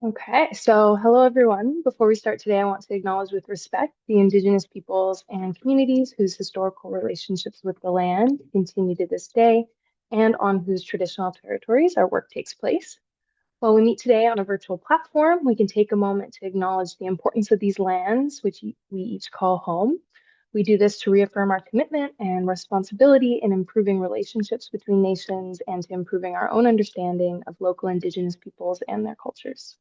Okay, so hello everyone. Before we start today, I want to acknowledge with respect the Indigenous peoples and communities whose historical relationships with the land continue to this day and on whose traditional territories our work takes place. While we meet today on a virtual platform, we can take a moment to acknowledge the importance of these lands, which we each call home. We do this to reaffirm our commitment and responsibility in improving relationships between nations and to improving our own understanding of local Indigenous peoples and their cultures.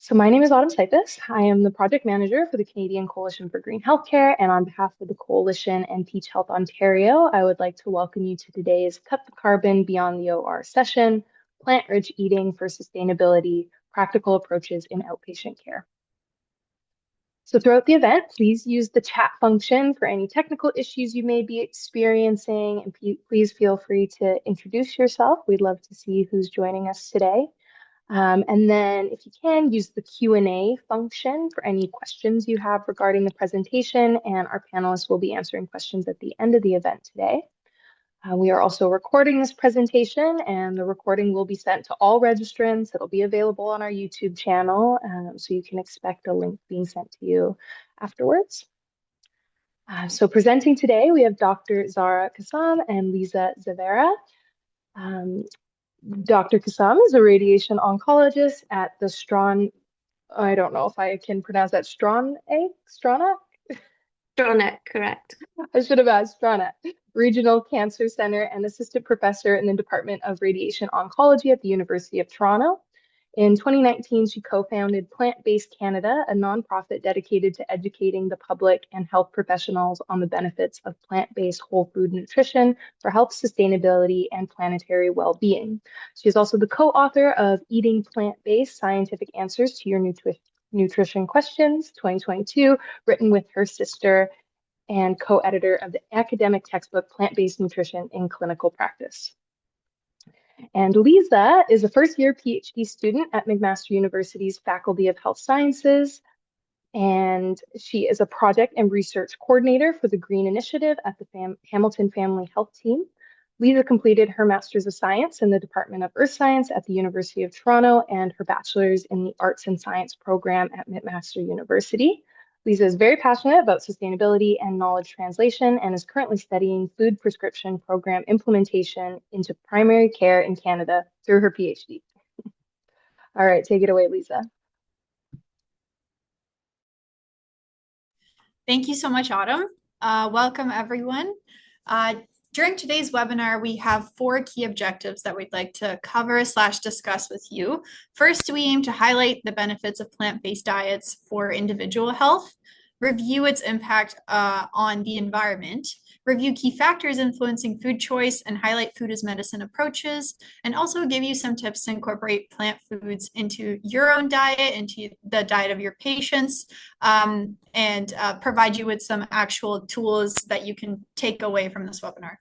So my name is Autumn Sipis. I am the project manager for the Canadian Coalition for Green Healthcare, and on behalf of the Coalition and Teach Health Ontario, I would like to welcome you to today's Cut the Carbon Beyond the OR session, Plant-Rich Eating for Sustainability, Practical Approaches in Outpatient Care. So throughout the event, please use the chat function for any technical issues you may be experiencing, and please feel free to introduce yourself. We'd love to see who's joining us today. And then if you can, use the Q&A function for any questions you have regarding the presentation, and our panelists will be answering questions at the end of the event today. We are also recording this presentation, and the recording will be sent to all registrants. It'll be available on our YouTube channel, so you can expect a link being sent to you afterwards. So presenting today, we have Dr. Zara Kassam and Lisa Zavera. Dr. Kassam is a radiation oncologist at the I don't know if I can pronounce that, Stronach? Stronach, correct. I should have asked Stronach Regional Cancer Center and assistant professor in the Department of Radiation Oncology at the University of Toronto. In 2019, she co-founded Plant-Based Canada, a nonprofit dedicated to educating the public and health professionals on the benefits of plant-based whole food nutrition for health sustainability and planetary well-being. She is also the co-author of Eating Plant-Based: Scientific Answers to Your Nutrition Questions, 2022, written with her sister and co-editor of the academic textbook Plant-Based Nutrition in Clinical Practice. And Lisa is a first-year PhD student at McMaster University's Faculty of Health Sciences, and she is a project and research coordinator for the Green Initiative at the Hamilton Family Health Team. Lisa completed her Master's of Science in the Department of Earth Science at the University of Toronto and her Bachelor's in the Arts and Science program at McMaster University. Lisa is very passionate about sustainability and knowledge translation and is currently studying food prescription program implementation into primary care in Canada through her PhD. All right, take it away, Lisa. Thank you so much, Autumn. Welcome, everyone. During today's webinar, we have 4 key objectives that we'd like to cover/discuss with you. First, we aim to highlight the benefits of plant-based diets for individual health, review its impact on the environment, review key factors influencing food choice and highlight food as medicine approaches, and also give you some tips to incorporate plant foods into your own diet, into the diet of your patients, and provide you with some actual tools that you can take away from this webinar.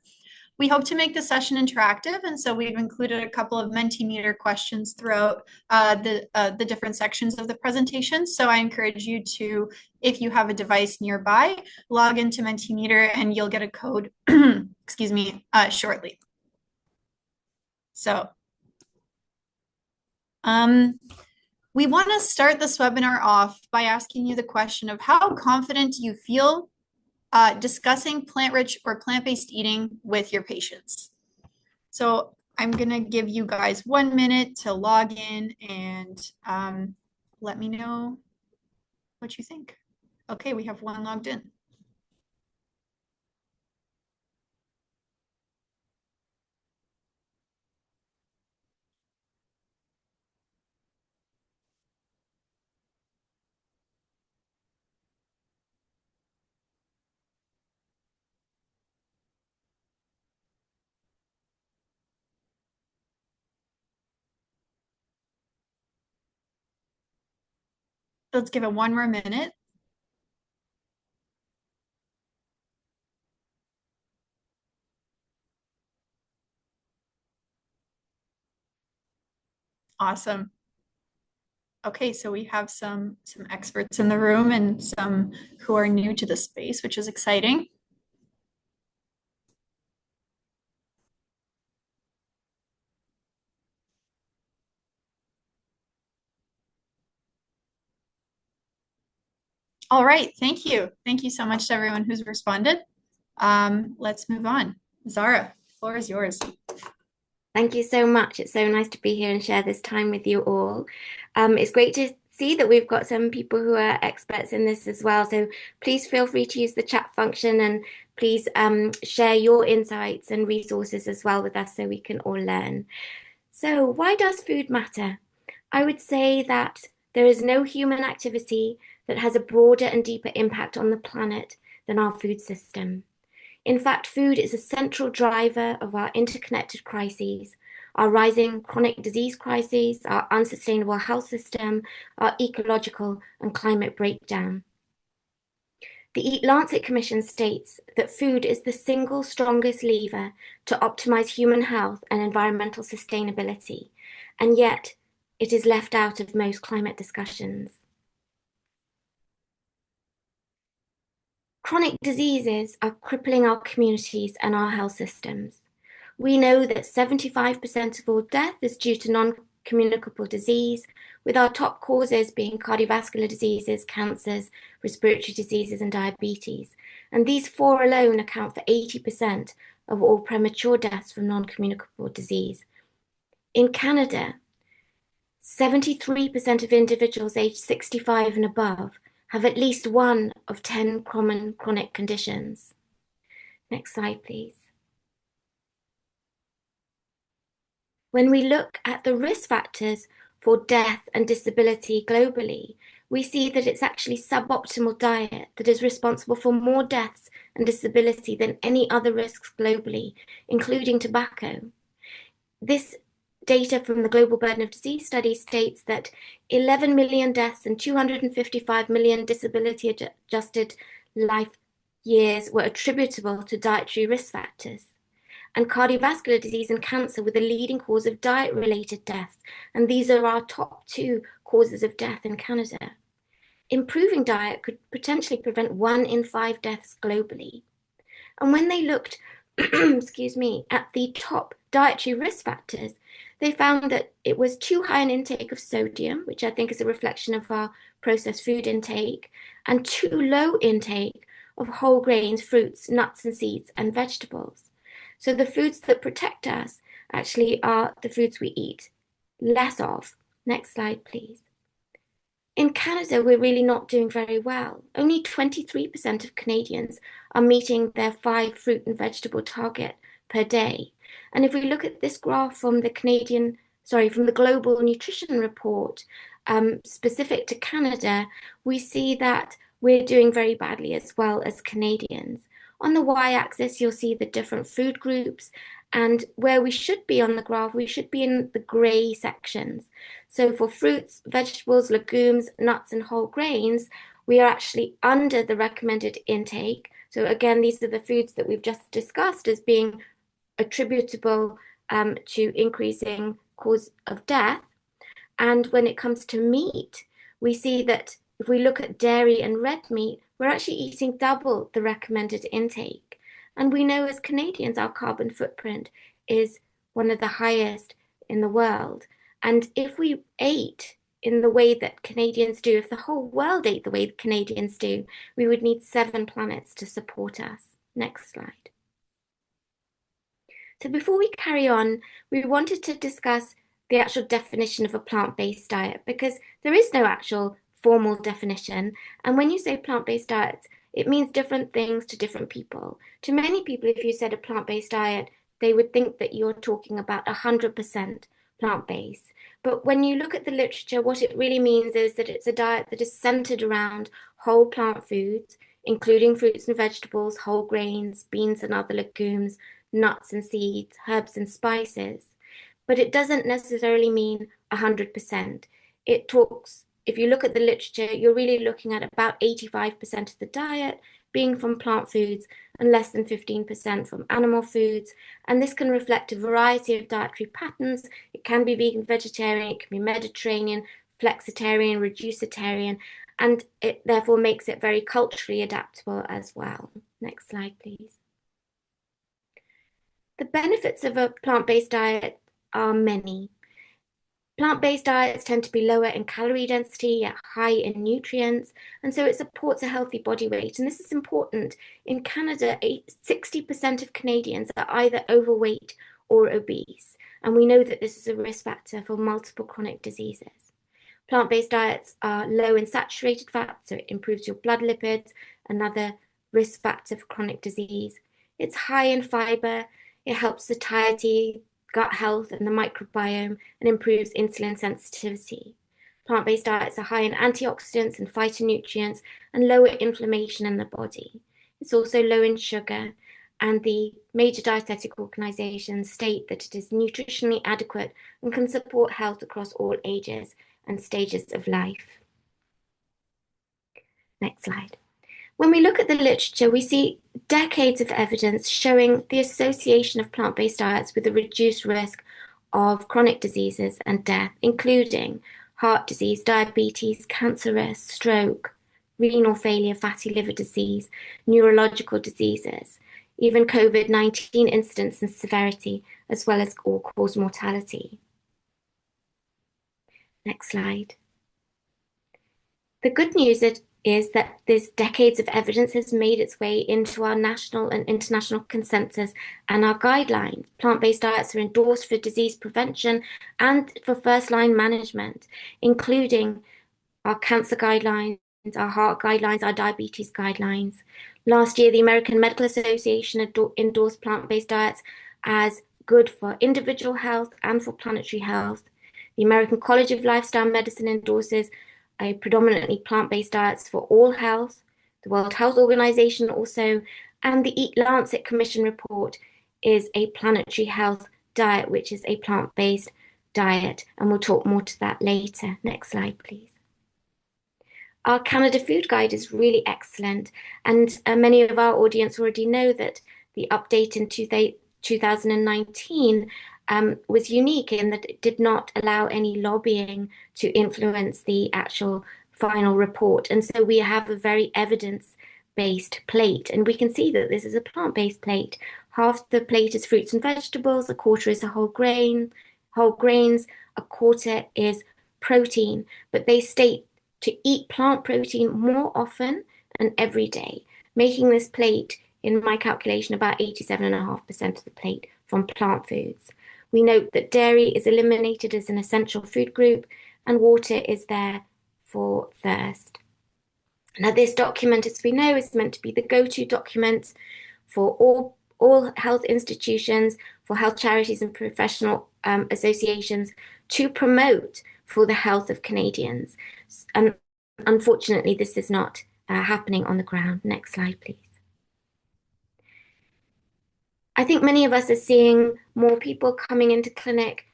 We hope to make the session interactive, and so we've included a couple of Mentimeter questions throughout the different sections of the presentation. So I encourage you to, if you have a device nearby, log into Mentimeter and you'll get a code, excuse me, shortly. So we want to start this webinar off by asking you the question of how confident do you feel discussing plant-rich or plant-based eating with your patients. So I'm going to give you guys 1 minute to log in and let me know what you think. Okay, we have 1 logged in. Let's give it 1 more minute. Awesome. Okay, so we have some experts in the room and some who are new to the space, which is exciting. All right, thank you. Thank you so much to everyone who's responded. Let's move on. Zara, the floor is yours. Thank you so much. It's so nice to be here and share this time with you all. It's great to see that we've got some people who are experts in this as well. So please feel free to use the chat function and please share your insights and resources as well with us so we can all learn. So why does food matter? I would say that there is no human activity that has a broader and deeper impact on the planet than our food system. In fact, food is a central driver of our interconnected crises, our rising chronic disease crises, our unsustainable health system, our ecological and climate breakdown. The Eat Lancet Commission states that food is the single strongest lever to optimize human health and environmental sustainability, and yet it is left out of most climate discussions. Chronic diseases are crippling our communities and our health systems. We know that 75% of all death is due to non-communicable disease, with our top causes being cardiovascular diseases, cancers, respiratory diseases, and diabetes. And these four alone account for 80% of all premature deaths from non-communicable disease. In Canada, 73% of individuals aged 65 and above have at least one of 10 common chronic conditions. Next slide, please. When we look at the risk factors for death and disability globally, we see that it's actually suboptimal diet that is responsible for more deaths and disability than any other risks globally, including tobacco. This data from the Global Burden of Disease study states that 11 million deaths and 255 million disability adjusted life years were attributable to dietary risk factors. And cardiovascular disease and cancer were the leading cause of diet-related deaths, and these are our top two causes of death in Canada. Improving diet could potentially prevent 1 in 5 deaths globally. And when they looked, excuse me, at the top dietary risk factors, they found that it was too high an intake of sodium, which I think is a reflection of our processed food intake, and too low intake of whole grains, fruits, nuts and seeds, and vegetables. So the foods that protect us actually are the foods we eat less of. Next slide, please. In Canada, we're really not doing very well. Only 23% of Canadians are meeting their 5 fruit and vegetable target per day. And if we look at this graph from the from the Global Nutrition Report, specific to Canada, we see that we're doing very badly as well as Canadians. On the y-axis, you'll see the different food groups, and where we should be on the graph, we should be in the grey sections. So for fruits, vegetables, legumes, nuts, and whole grains, we are actually under the recommended intake. So again, these are the foods that we've just discussed as being attributable to increasing cause of death. And when it comes to meat, we see that if we look at dairy and red meat, we're actually eating double the recommended intake. And we know as Canadians, our carbon footprint is one of the highest in the world. And if we ate in the way that Canadians do, if the whole world ate the way that Canadians do, we would need 7 planets to support us. Next slide. So before we carry on, we wanted to discuss the actual definition of a plant-based diet because there is no actual formal definition. And when you say plant-based diets, it means different things to different people. To many people, if you said a plant-based diet, they would think that you're talking about 100% plant-based. But when you look at the literature, what it really means is that it's a diet that is centered around whole plant foods, including fruits and vegetables, whole grains, beans and other legumes, nuts and seeds, herbs and spices. But it doesn't necessarily mean 100%. It talks, if you look at the literature, you're really looking at about 85% of the diet being from plant foods and less than 15% from animal foods. And this can reflect a variety of dietary patterns. It can be vegan, vegetarian, it can be Mediterranean, flexitarian, reducitarian, and it therefore makes it very culturally adaptable as well. Next slide, please. The benefits of a plant-based diet are many. Plant-based diets tend to be lower in calorie density, yet high in nutrients, and so it supports a healthy body weight. And this is important. In Canada, 60% of Canadians are either overweight or obese, and we know that this is a risk factor for multiple chronic diseases. Plant-based diets are low in saturated fat, so it improves your blood lipids, another risk factor for chronic disease. It's high in fiber. It helps satiety, gut health, and the microbiome, and improves insulin sensitivity. Plant-based diets are high in antioxidants and phytonutrients and lower inflammation in the body. It's also low in sugar, and the major dietetic organizations state that it is nutritionally adequate and can support health across all ages and stages of life. Next slide. When we look at the literature, we see decades of evidence showing the association of plant-based diets with a reduced risk of chronic diseases and death, including heart disease, diabetes, cancer risk, stroke, renal failure, fatty liver disease, neurological diseases, even COVID-19 incidence and severity, as well as all-cause mortality. Next slide. The good news is that this decades of evidence has made its way into our national and international consensus and our guidelines. Plant-based diets are endorsed for disease prevention and for first-line management, including our cancer guidelines, our heart guidelines, our diabetes guidelines. Last year, the American Medical Association endorsed plant-based diets as good for individual health and for planetary health. The American College of Lifestyle Medicine endorses a predominantly plant-based diets for all health. The World Health Organization also, and the Eat Lancet Commission report is a planetary health diet, which is a plant-based diet, and we'll talk more to that later. Next slide, please. Our Canada Food Guide is really excellent, and many of our audience already know that the update in 2019 was unique in that it did not allow any lobbying to influence the actual final report. And so we have a very evidence-based plate, and we can see that this is a plant-based plate. Half the plate is fruits and vegetables, a quarter is whole grains, a quarter is protein, but they state to eat plant protein more often and every day, making this plate, in my calculation, about 87.5% of the plate from plant foods. We note that dairy is eliminated as an essential food group, and water is there for thirst. Now, this document, as we know, is meant to be the go-to document for all health institutions, for health charities and professional associations to promote for the health of Canadians. And unfortunately, this is not happening on the ground. Next slide, please. I think many of us are seeing more people coming into clinic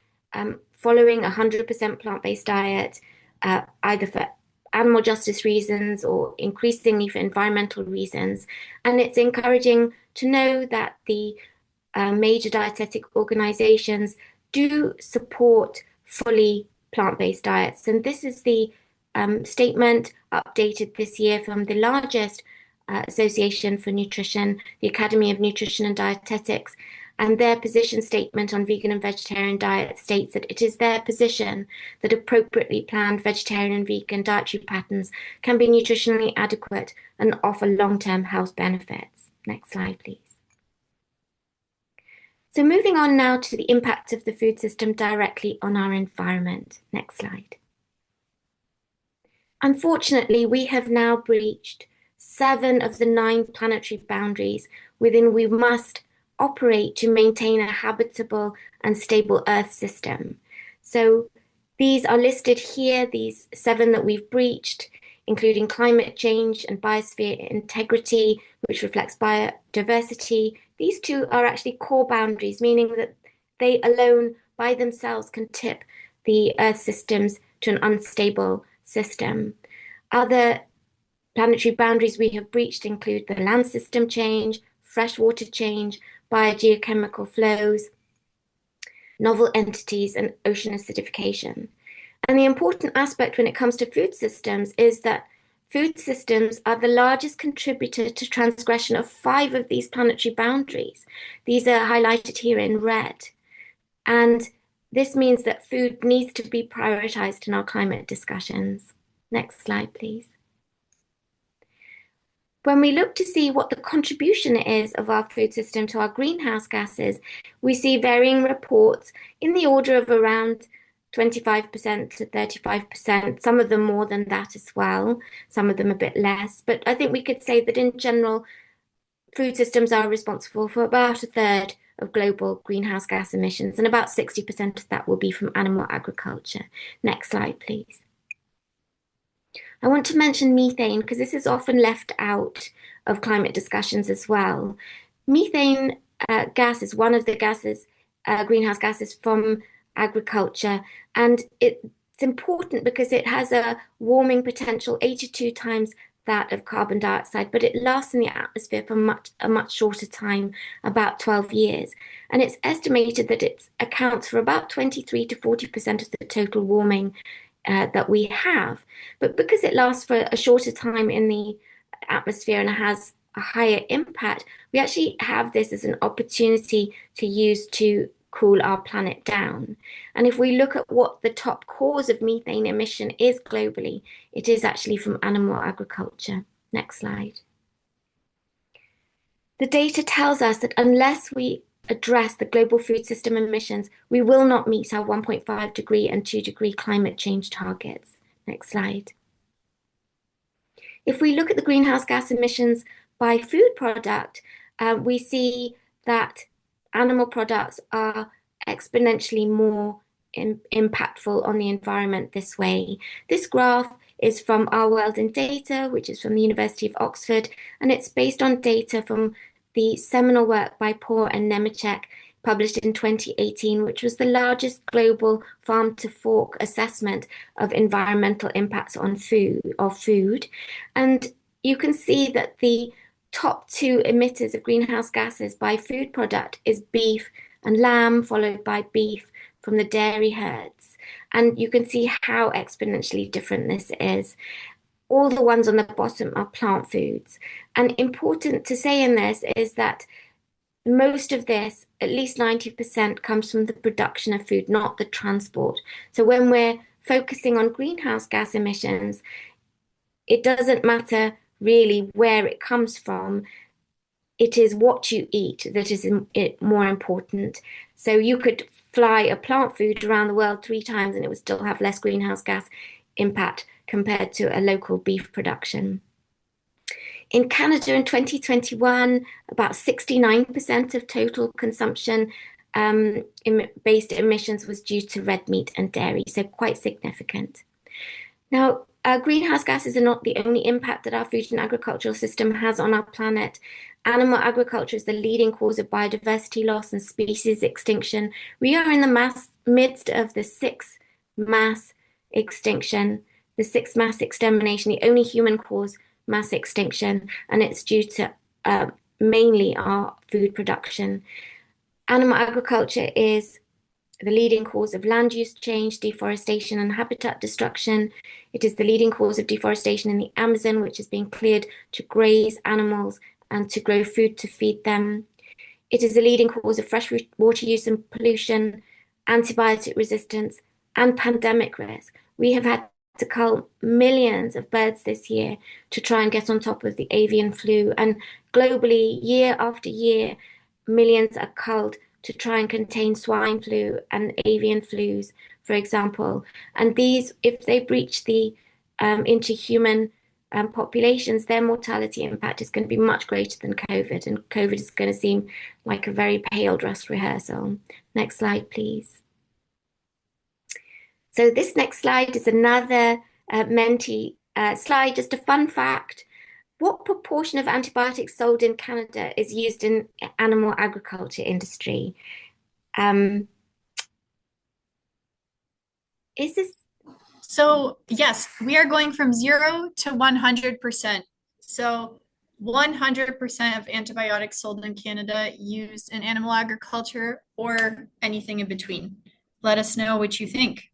following a 100% plant-based diet, either for animal justice reasons or increasingly for environmental reasons. And it's encouraging to know that the major dietetic organizations do support fully plant-based diets. And this is the statement updated this year from the largest Association for Nutrition, the Academy of Nutrition and Dietetics, and their position statement on vegan and vegetarian diet states that it is their position that appropriately planned vegetarian and vegan dietary patterns can be nutritionally adequate and offer long-term health benefits. Next slide, please. So moving on now to the impact of the food system directly on our environment. Next slide. Unfortunately, we have now breached 7 of the 9 planetary boundaries within we must operate to maintain a habitable and stable Earth system. So these are listed here, these 7 that we've breached, including climate change and biosphere integrity, which reflects biodiversity. These 2 are actually core boundaries, meaning that they alone by themselves can tip the Earth systems to an unstable system. Other planetary boundaries we have breached include the land system change, freshwater change, biogeochemical flows, novel entities, and ocean acidification. And the important aspect when it comes to food systems is that food systems are the largest contributor to transgression of 5 of these planetary boundaries. These are highlighted here in red. And This means that food needs to be prioritized in our climate discussions. Next slide, please. When we look to see what the contribution is of our food system to our greenhouse gases, we see varying reports in the order of around 25% to 35%, some of them more than that as well, some of them a bit less. But I think we could say that in general, food systems are responsible for about a third of global greenhouse gas emissions, and about 60% of that will be from animal agriculture. Next slide, please. I want to mention methane because this is often left out of climate discussions as well. Methane gas is one of the gases, greenhouse gases from agriculture, and it's important because it has a warming potential 82 times that of carbon dioxide, but it lasts in the atmosphere for a much shorter time, about 12 years. And it's estimated that it accounts for about 23 to 40% of the total warming that we have. But because it lasts for a shorter time in the atmosphere and has a higher impact, we actually have this as an opportunity to use to cool our planet down. And if we look at what the top cause of methane emission is globally, it is actually from animal agriculture. Next slide. The data tells us that unless we address the global food system emissions, we will not meet our 1.5 degree and 2 degree climate change targets. Next slide. If we look at the greenhouse gas emissions by food product, we see that animal products are exponentially more impactful on the environment this way. This graph is from Our World in Data, which is from the University of Oxford, and it's based on data from the seminal work by Poor and Nemechek, published in 2018, which was the largest global farm-to-fork assessment of environmental impacts on food. And you can see that the top two emitters of greenhouse gases by food product is beef and lamb, followed by beef from the dairy herds. And you can see how exponentially different this is. All the ones on the bottom are plant foods. And important to say in this is that most of this, at least 90%, comes from the production of food, not the transport. So when we're focusing on greenhouse gas emissions, it doesn't matter really where it comes from. It is what you eat that is more important. So you could fly a plant food around the world 3 times and it would still have less greenhouse gas impact compared to a local beef production. In Canada in 2021, about 69% of total consumption based emissions was due to red meat and dairy, so quite significant. Now, greenhouse gases are not the only impact that our food and agricultural system has on our planet. Animal agriculture is the leading cause of biodiversity loss and species extinction. We are in the midst of the sixth mass extinction, the sixth mass extermination, the only human cause mass extinction, and it's due to mainly our food production. Animal agriculture is the leading cause of land use change, deforestation, and habitat destruction. It is the leading cause of deforestation in the Amazon, which is being cleared to graze animals and to grow food to feed them. It is the leading cause of fresh water use and pollution, antibiotic resistance, and pandemic risk. We have had to cull millions of birds this year to try and get on top of the avian flu. And globally, year after year, millions are culled to try and contain swine flu and avian flus, for example. And these, if they breach the into human populations, their mortality impact is going to be much greater than COVID. And COVID is going to seem like a very pale dress rehearsal. Next slide, please. So this next slide is another Menti slide, just a fun fact. What proportion of antibiotics sold in Canada is used in animal agriculture industry? Is this? So yes, we are going from 0 to 100%. So 100% of antibiotics sold in Canada used in animal agriculture or anything in between. Let us know what you think.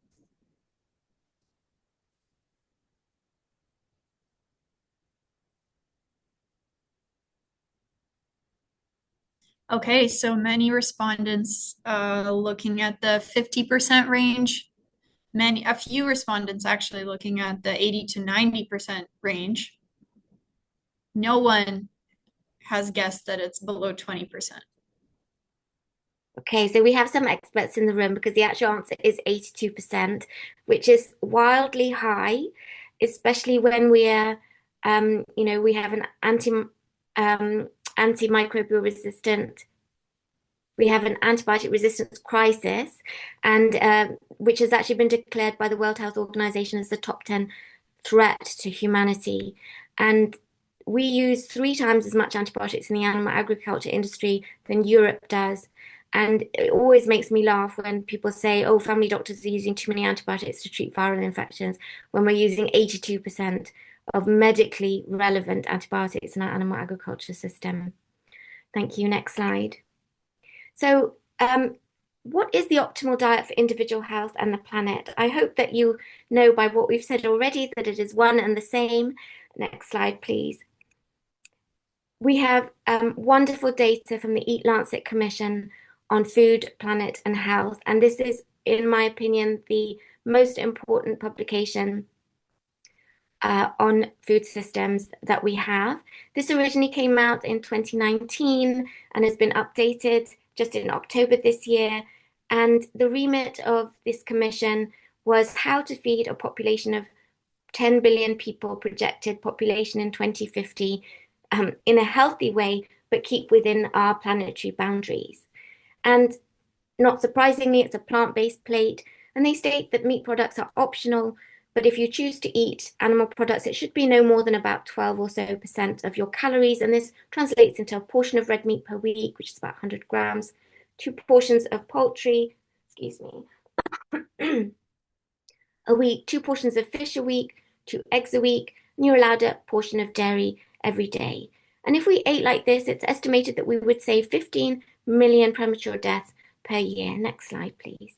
Okay, so many respondents looking at the 50% range. A few respondents actually looking at the 80 to 90% range. No one has guessed that it's below 20%. Okay, so we have some experts in the room because the actual answer is 82%, which is wildly high, especially when we have an antimicrobial resistant, we have an antibiotic resistance crisis, and which has actually been declared by the World Health Organization as the top 10 threat to humanity. And we use 3 times as much antibiotics in the animal agriculture industry than Europe does. And it always makes me laugh when people say, oh, family doctors are using too many antibiotics to treat viral infections, when we're using 82% of medically relevant antibiotics in our animal agriculture system. Thank you. Next slide. So, what is the optimal diet for individual health and the planet? I hope that you know by what we've said already that it is one and the same. Next slide, please. We have wonderful data from the Eat Lancet Commission on food, planet, and health. And this is, in my opinion, the most important publication on food systems that we have. This originally came out in 2019 and has been updated just in October this year. And the remit of this commission was how to feed a population of 10 billion people, projected population in 2050, in a healthy way, but keep within our planetary boundaries. And not surprisingly, it's a plant-based plate, and they state that meat products are optional, but if you choose to eat animal products, it should be no more than about 12 or so % of your calories, and this translates into a portion of red meat per week, which is about 100 grams, 2 portions of poultry, a week, 2 portions of fish a week, 2 eggs a week, and you're allowed a portion of dairy every day. And if we ate like this, it's estimated that we would save 15 million premature deaths per year. Next slide, please.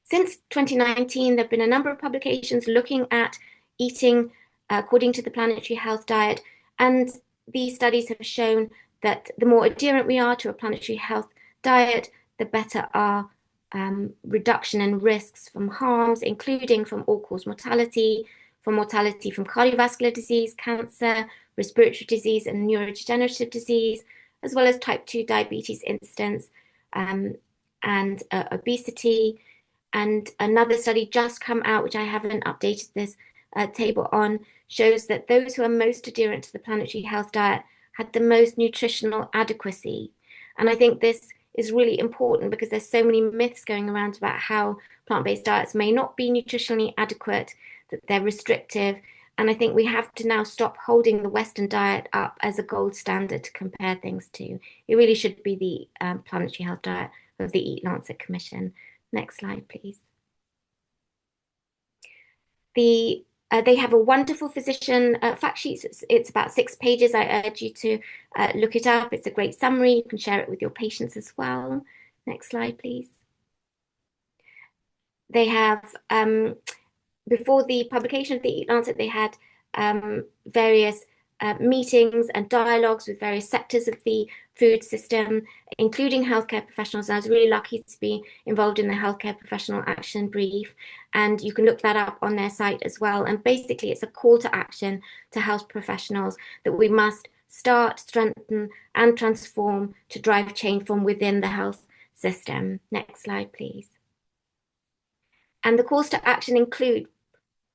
Since 2019, there have been a number of publications looking at eating according to the planetary health diet, and these studies have shown that the more adherent we are to a planetary health diet, the better our reduction in risks from harms, including from all-cause mortality, from mortality from cardiovascular disease, cancer, respiratory disease, and neurodegenerative disease, as well as type 2 diabetes incidence and obesity. And another study just come out, which I haven't updated this table on, shows that those who are most adherent to the planetary health diet had the most nutritional adequacy. And I think this is really important because there's so many myths going around about how plant-based diets may not be nutritionally adequate, that they're restrictive. And I think we have to now stop holding the Western diet up as a gold standard to compare things to. It really should be the planetary health diet of the Eat Lancet Commission. Next slide, please. They have a wonderful physician fact sheet. It's about 6 pages. I urge you to look it up. It's a great summary. You can share it with your patients as well. Next slide, please. They have, before the publication of the Eat Lancet, they had various meetings and dialogues with various sectors of the food system, including healthcare professionals. And I was really lucky to be involved in the Healthcare Professional Action Brief, and you can look that up on their site as well. And basically, it's a call to action to health professionals that we must start, strengthen, and transform to drive change from within the health system. Next slide, please. And the calls to action include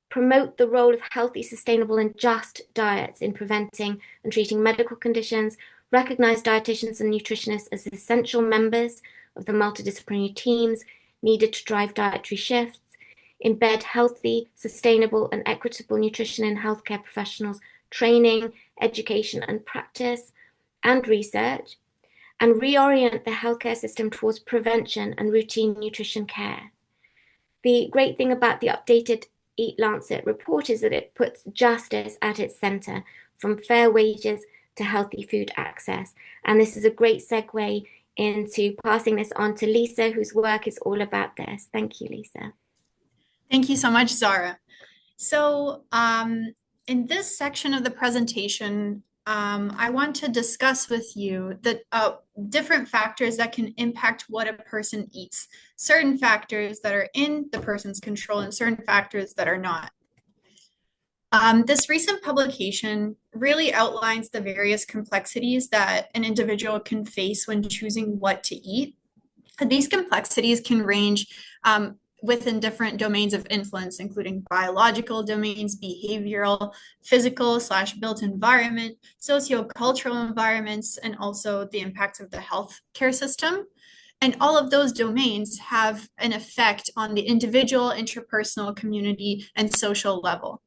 promote the role of healthy, sustainable, and just diets in preventing and treating medical conditions, recognize dietitians and nutritionists as essential members of the multidisciplinary teams needed to drive dietary shifts, embed healthy, sustainable, and equitable nutrition in healthcare professionals' training, education, and practice, and research, and reorient the healthcare system towards prevention and routine nutrition care. The great thing about the updated Eat Lancet report is that it puts justice at its center, from fair wages to healthy food access. And this is a great segue into passing this on to Lisa, whose work is all about this. Thank you, Lisa. Thank you so much, Zara. So in this section of the presentation, I want to discuss with you the different factors that can impact what a person eats, certain factors that are in the person's control and certain factors that are not. This recent publication really outlines the various complexities that an individual can face when choosing what to eat. These complexities can range within different domains of influence, including biological domains, behavioral, physical/built environment, sociocultural environments, and also the impact of the healthcare system. And all of those domains have an effect on the individual, interpersonal, community, and social level.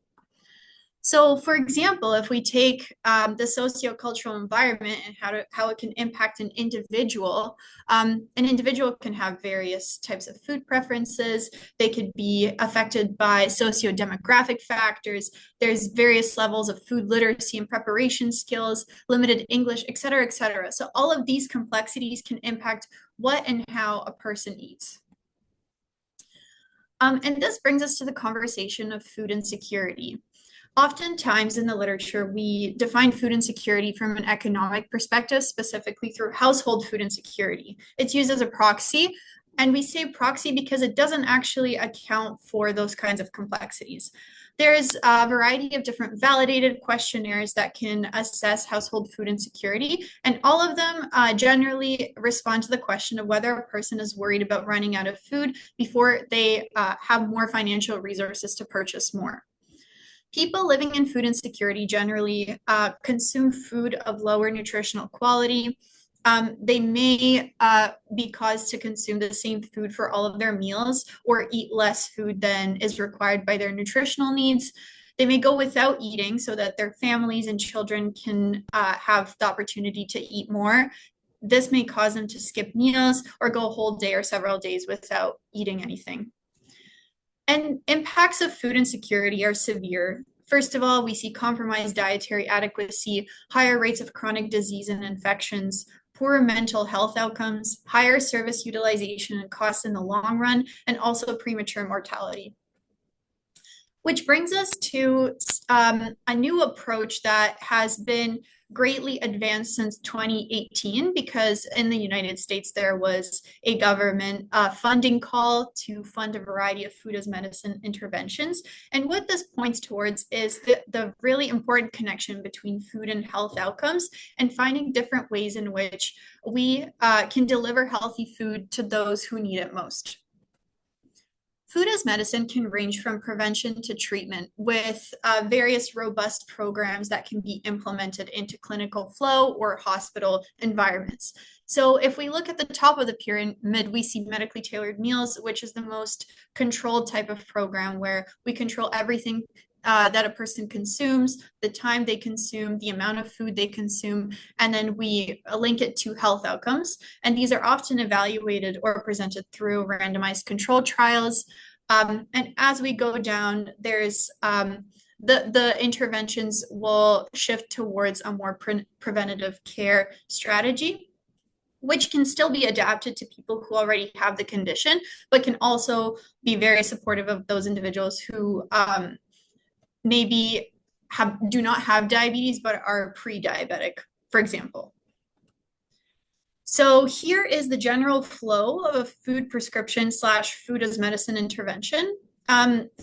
So, for example, if we take the sociocultural environment and how it can impact an individual can have various types of food preferences. They could be affected by socio-demographic factors. There's various levels of food literacy and preparation skills, limited English, et cetera, et cetera. So all of these complexities can impact what and how a person eats. And this brings us to the conversation of food insecurity. Oftentimes in the literature, we define food insecurity from an economic perspective, specifically through household food insecurity. It's used as a proxy, and we say proxy because it doesn't actually account for those kinds of complexities. There's a variety of different validated questionnaires that can assess household food insecurity, and all of them generally respond to the question of whether a person is worried about running out of food before they have more financial resources to purchase more. People living in food insecurity generally consume food of lower nutritional quality. They may be caused to consume the same food for all of their meals or eat less food than is required by their nutritional needs. They may go without eating so that their families and children can have the opportunity to eat more. This may cause them to skip meals or go a whole day or several days without eating anything. And impacts of food insecurity are severe. First of all, we see compromised dietary adequacy, higher rates of chronic disease and infections, poorer mental health outcomes, higher service utilization and costs in the long run, and also premature mortality. Which brings us to a new approach that has been greatly advanced since 2018, because in the United States, there was a government funding call to fund a variety of food as medicine interventions. And what this points towards is the really important connection between food and health outcomes and finding different ways in which we can deliver healthy food to those who need it most. Food as medicine can range from prevention to treatment with various robust programs that can be implemented into clinical flow or hospital environments. So if we look at the top of the pyramid, we see medically tailored meals, which is the most controlled type of program where we control everything that a person consumes, the time they consume, the amount of food they consume, and then we link it to health outcomes. And these are often evaluated or presented through randomized controlled trials. And as we go down, there's the interventions will shift towards a more preventative care strategy, which can still be adapted to people who already have the condition, but can also be very supportive of those individuals who maybe do not have diabetes, but are pre-diabetic, for example. So here is the general flow of a food prescription / food as medicine intervention.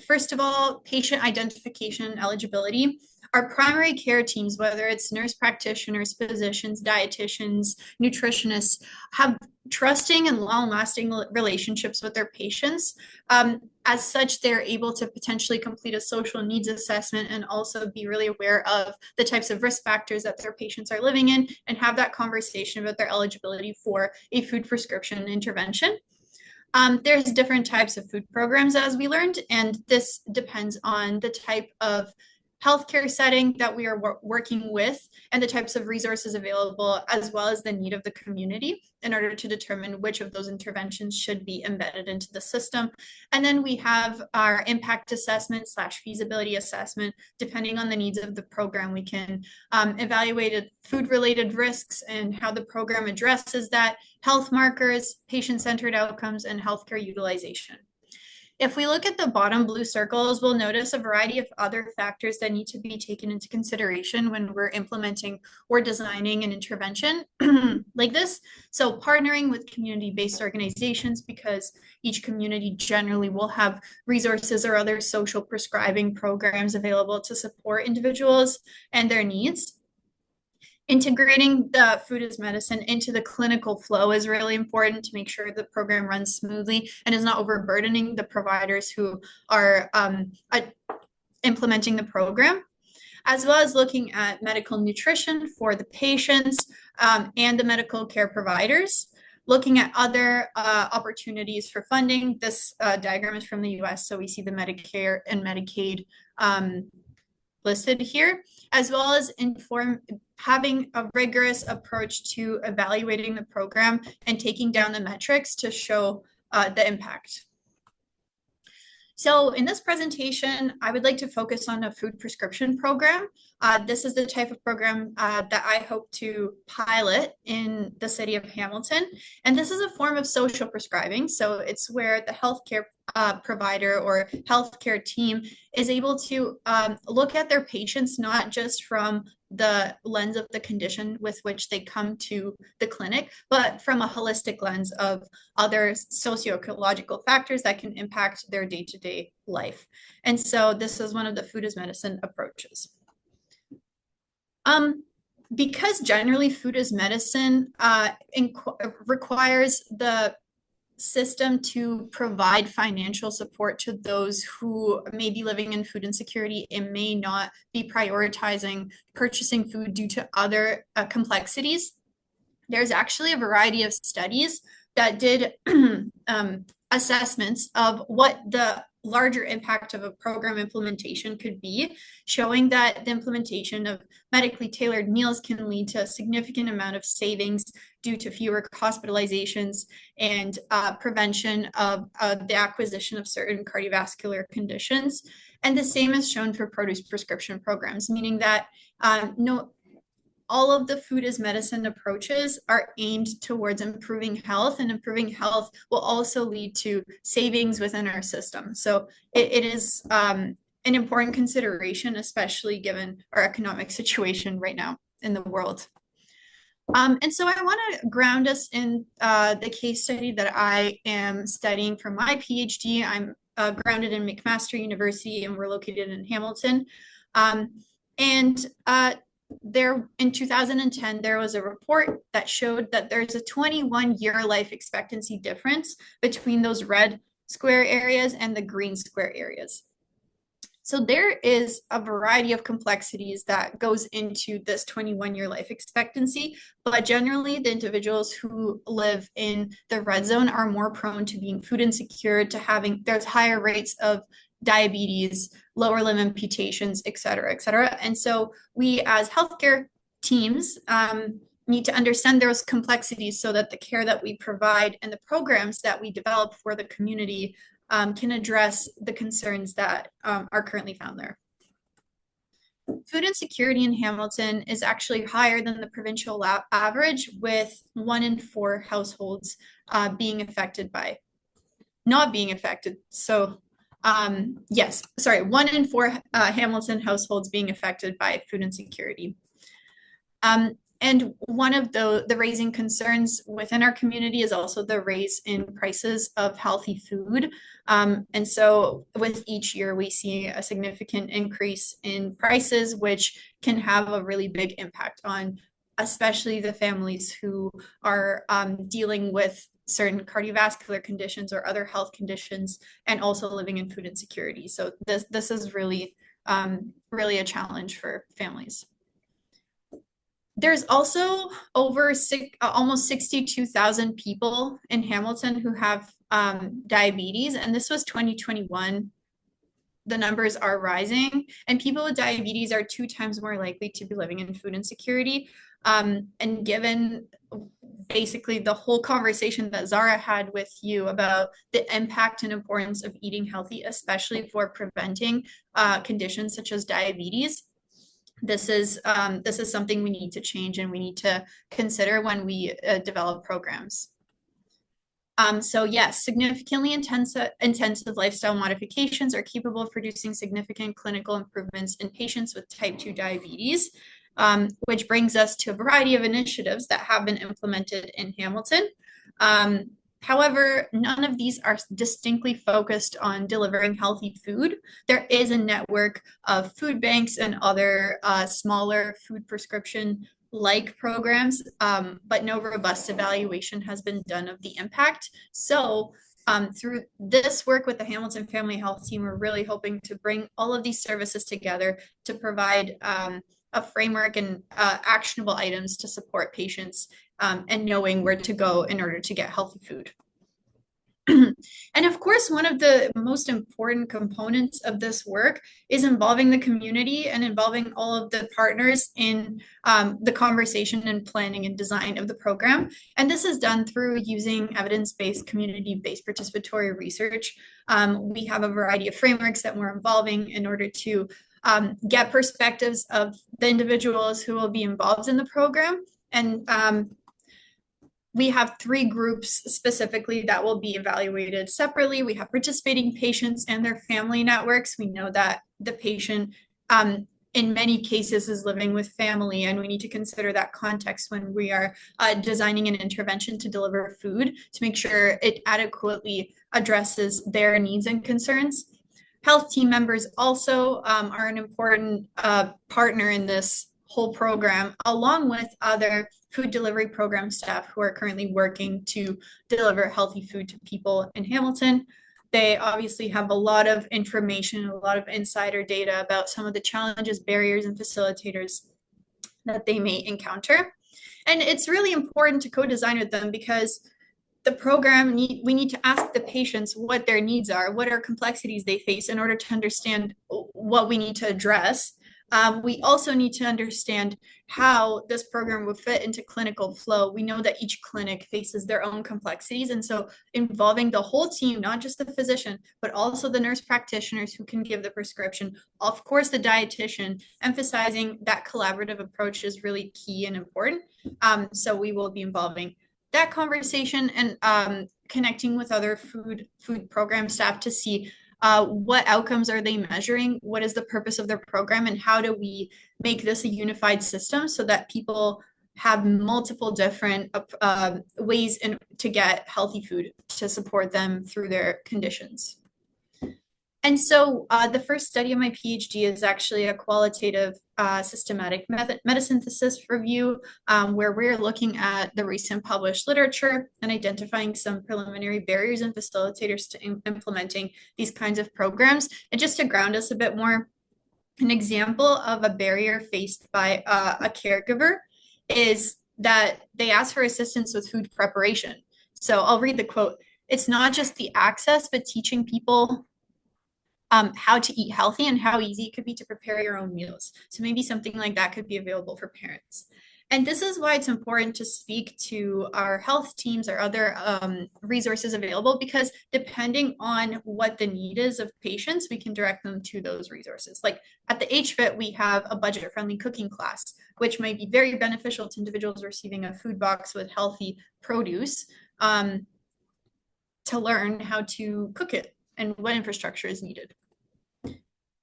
First of all, patient identification and eligibility. Our primary care teams, whether it's nurse practitioners, physicians, dietitians, nutritionists, have trusting and long-lasting relationships with their patients. As such, they're able to potentially complete a social needs assessment and also be really aware of the types of risk factors that their patients are living in and have that conversation about their eligibility for a food prescription intervention. There's different types of food programs, as we learned, and this depends on the type of healthcare setting that we are working with and the types of resources available, as well as the need of the community in order to determine which of those interventions should be embedded into the system. And then we have our impact assessment / feasibility assessment. Depending on the needs of the program, we can evaluate food-related risks and how the program addresses that, health markers, patient-centered outcomes, and healthcare utilization. If we look at the bottom blue circles, we'll notice a variety of other factors that need to be taken into consideration when we're implementing or designing an intervention like this. So partnering with community-based organizations, because each community generally will have resources or other social prescribing programs available to support individuals and their needs. Integrating the food as medicine into the clinical flow is really important to make sure the program runs smoothly and is not overburdening the providers who are implementing the program, as well as looking at medical nutrition for the patients and the medical care providers. Looking at other opportunities for funding. This diagram is from the US, so we see the Medicare and Medicaid listed here, as well as having a rigorous approach to evaluating the program and taking down the metrics to show the impact. So in this presentation, I would like to focus on a food prescription program. This is the type of program that I hope to pilot in the city of Hamilton. And this is a form of social prescribing. So it's where the healthcare provider or healthcare team is able to look at their patients, not just from the lens of the condition with which they come to the clinic, but from a holistic lens of other socio-ecological factors that can impact their day-to-day life. And so this is one of the food as medicine approaches. Because generally food as medicine requires the system to provide financial support to those who may be living in food insecurity and may not be prioritizing purchasing food due to other complexities. There's actually a variety of studies that did assessments of what the larger impact of a program implementation could be, showing that the implementation of medically tailored meals can lead to a significant amount of savings due to fewer hospitalizations and prevention of the acquisition of certain cardiovascular conditions. And the same is shown for produce prescription programs, meaning that all of the food as medicine approaches are aimed towards improving health, and improving health will also lead to savings within our system. So it is an important consideration, especially given our economic situation right now in the world. And so I want to ground us in the case study that I am studying for my PhD. I'm grounded in McMaster University, and we're located in Hamilton. There in 2010, there was a report that showed that there's a 21-year life expectancy difference between those red square areas and the green square areas. So there is a variety of complexities that goes into this 21-year life expectancy, but generally the individuals who live in the red zone are more prone to being food insecure, to there's higher rates of diabetes, lower limb amputations, et cetera, et cetera. And so we as healthcare teams need to understand those complexities so that the care that we provide and the programs that we develop for the community can address the concerns that are currently found there. Food insecurity in Hamilton is actually higher than the provincial average, with 1 in 4 households not being affected. So 1 in 4 Hamilton households being affected by food insecurity. And one of the raising concerns within our community is also the raise in prices of healthy food. And so with each year, we see a significant increase in prices, which can have a really big impact on especially the families who are dealing with certain cardiovascular conditions or other health conditions, and also living in food insecurity. So this is really a challenge for families. There's also almost 62,000 people in Hamilton who have diabetes, and this was 2021. The numbers are rising, and people with diabetes are 2 times more likely to be living in food insecurity. And given basically the whole conversation that Zara had with you about the impact and importance of eating healthy, especially for preventing conditions such as diabetes, this is something we need to change and we need to consider when we develop programs. So yes, significantly intensive lifestyle modifications are capable of producing significant clinical improvements in patients with type 2 diabetes, which brings us to a variety of initiatives that have been implemented in Hamilton. However, none of these are distinctly focused on delivering healthy food. There is a network of food banks and other smaller food prescription like programs, but no robust evaluation has been done of the impact. So through this work with the Hamilton Family Health Team, we're really hoping to bring all of these services together to provide a framework and actionable items to support patients and knowing where to go in order to get healthy food. And of course, one of the most important components of this work is involving the community and involving all of the partners in the conversation and planning and design of the program. And this is done through using evidence-based, community-based participatory research. We have a variety of frameworks that we're involving in order to get perspectives of the individuals who will be involved in the program. And we have 3 groups specifically that will be evaluated separately. We have participating patients and their family networks. We know that the patient in many cases is living with family, and we need to consider that context when we are designing an intervention to deliver food to make sure it adequately addresses their needs and concerns. Health team members also are an important partner in this whole program, along with other food delivery program staff who are currently working to deliver healthy food to people in Hamilton. They obviously have a lot of information, a lot of insider data about some of the challenges, barriers, and facilitators that they may encounter. And it's really important to co-design with them because the program, we need to ask the patients what their needs are, what are complexities they face in order to understand what we need to address. We also need to understand how this program will fit into clinical flow. We know that each clinic faces their own complexities. And so involving the whole team, not just the physician, but also the nurse practitioners who can give the prescription, of course, the dietitian, emphasizing that collaborative approach is really key and important. So we will be involving that conversation and connecting with other food program staff to see what outcomes are they measuring, what is the purpose of their program, and how do we make this a unified system so that people have multiple different ways to get healthy food to support them through their conditions. And so the first study of my PhD is actually a qualitative systematic metasynthesis review where we're looking at the recent published literature and identifying some preliminary barriers and facilitators to implementing these kinds of programs. And just to ground us a bit more, an example of a barrier faced by a caregiver is that they ask for assistance with food preparation. So I'll read the quote. "It's not just the access, but teaching people how to eat healthy and how easy it could be to prepare your own meals." So maybe something like that could be available for parents. And this is why it's important to speak to our health teams or other resources available, because depending on what the need is of patients, we can direct them to those resources. Like at the HFIT, we have a budget-friendly cooking class, which might be very beneficial to individuals receiving a food box with healthy produce to learn how to cook it and what infrastructure is needed.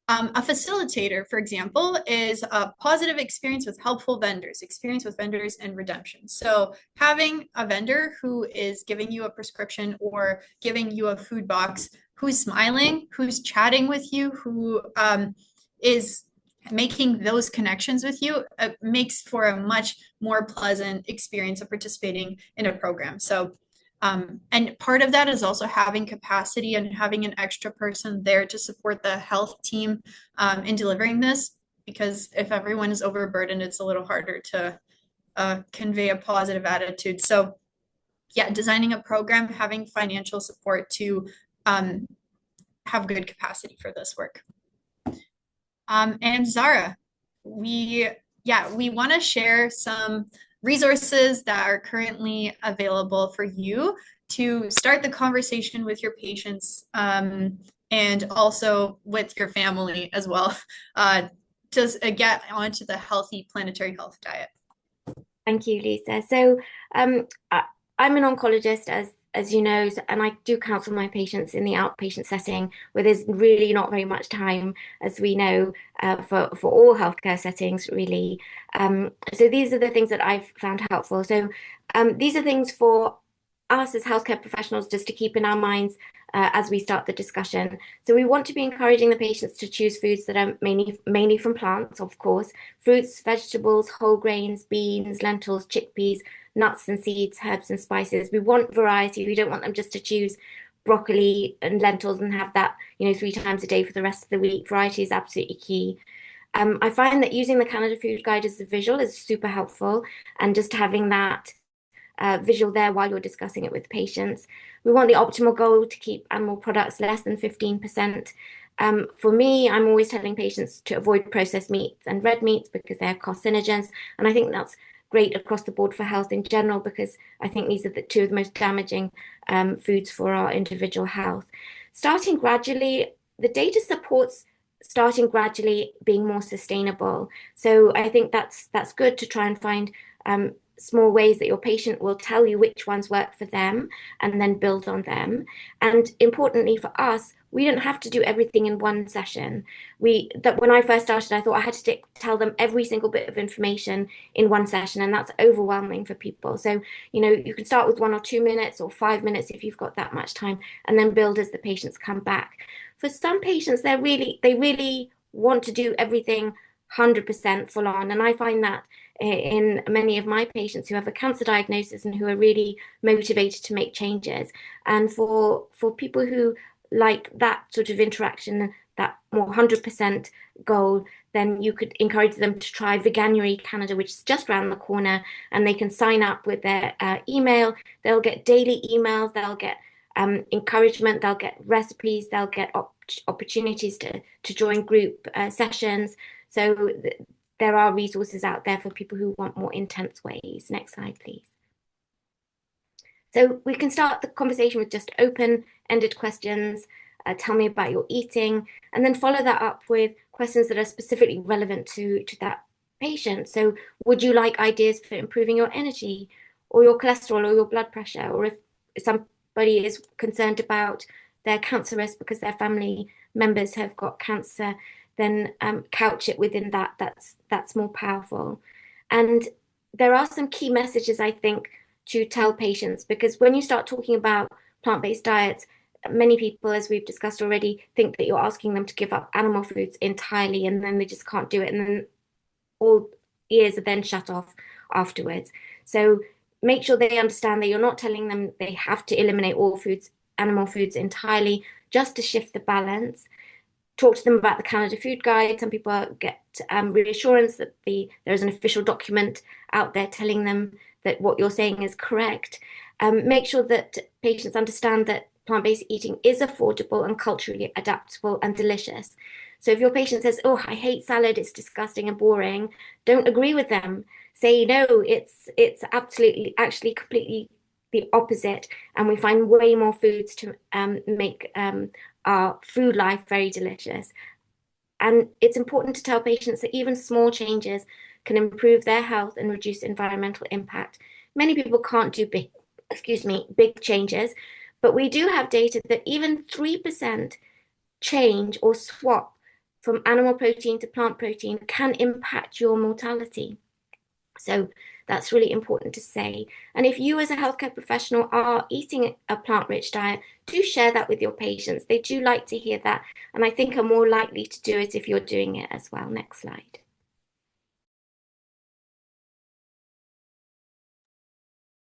A facilitator, for example, is a positive experience with helpful vendors, experience with vendors and redemption. So having a vendor who is giving you a prescription or giving you a food box, who's smiling, who's chatting with you, who is making those connections with you, makes for a much more pleasant experience of participating in a program. So and part of that is also having capacity and having an extra person there to support the health team in delivering this, because if everyone is overburdened, it's a little harder to convey a positive attitude. So yeah, designing a program, having financial support to have good capacity for this work. And Zara, we want to share some resources that are currently available for you to start the conversation with your patients and also with your family as well to get onto the healthy planetary health diet. Thank you, Lisa. So I'm an oncologist, as as you know, and I do counsel my patients in the outpatient setting where there's really not very much time, as we know, for all healthcare settings, really. So these are the things that I've found helpful. So these are things for us as healthcare professionals just to keep in our minds as we start the discussion. So we want to be encouraging the patients to choose foods that are mainly from plants, of course, fruits, vegetables, whole grains, beans, lentils, chickpeas, nuts and seeds, herbs and spices. We want variety. We don't want them just to choose broccoli and lentils and have that, 3 times a day for the rest of the week. Variety is absolutely key. I find that using the Canada Food Guide as a visual is super helpful, and just having that visual there while you're discussing it with patients. We want the optimal goal to keep animal products less than 15%. For me, I'm always telling patients to avoid processed meats and red meats because they're carcinogens. And I think that's great across the board for health in general, because I think these are the two of the most damaging foods for our individual health. Starting gradually, the data supports starting gradually being more sustainable. So I think that's good to try and find small ways that your patient will tell you which ones work for them and then build on them. And importantly for us, we don't have to do everything in one session. That when I first started, I thought I had to tell them every single bit of information in one session, and that's overwhelming for people. So, you can start with 1 or 2 minutes or 5 minutes if you've got that much time, and then build as the patients come back. For some patients, they really want to do everything 100% full on, and I find that in many of my patients who have a cancer diagnosis and who are really motivated to make changes. And for people who like that sort of interaction, that more 100% goal, then you could encourage them to try Veganuary Canada, which is just around the corner, and they can sign up with their email. They'll get daily emails, they'll get encouragement, they'll get recipes, they'll get opportunities to join group sessions. So there are resources out there for people who want more intense ways. Next slide, please. So we can start the conversation with just open-ended questions. Tell me about your eating, and then follow that up with questions that are specifically relevant to that patient. So would you like ideas for improving your energy or your cholesterol or your blood pressure? Or if somebody is concerned about their cancer risk because their family members have got cancer, then couch it within that. That's more powerful. And there are some key messages, I think, to tell patients, because when you start talking about plant-based diets, many people, as we've discussed already, think that you're asking them to give up animal foods entirely, and then they just can't do it, and then all ears are then shut off afterwards. So make sure they understand that you're not telling them they have to eliminate all animal foods entirely, just to shift the balance. Talk to them about the Canada Food Guide. Some people get reassurance that there's an official document out there telling them that what you're saying is correct. Make sure that patients understand that plant-based eating is affordable and culturally adaptable and delicious. So if your patient says, "Oh, I hate salad, it's disgusting and boring," don't agree with them. Say, "No, it's absolutely, actually completely the opposite, and we find way more foods to make our food life very delicious." And it's important to tell patients that even small changes can improve their health and reduce environmental impact. Many people can't do big changes, but we do have data that even 3% change or swap from animal protein to plant protein can impact your mortality. So that's really important to say. And if you as a healthcare professional are eating a plant-rich diet, do share that with your patients. They do like to hear that, and I think are more likely to do it if you're doing it as well. Next slide.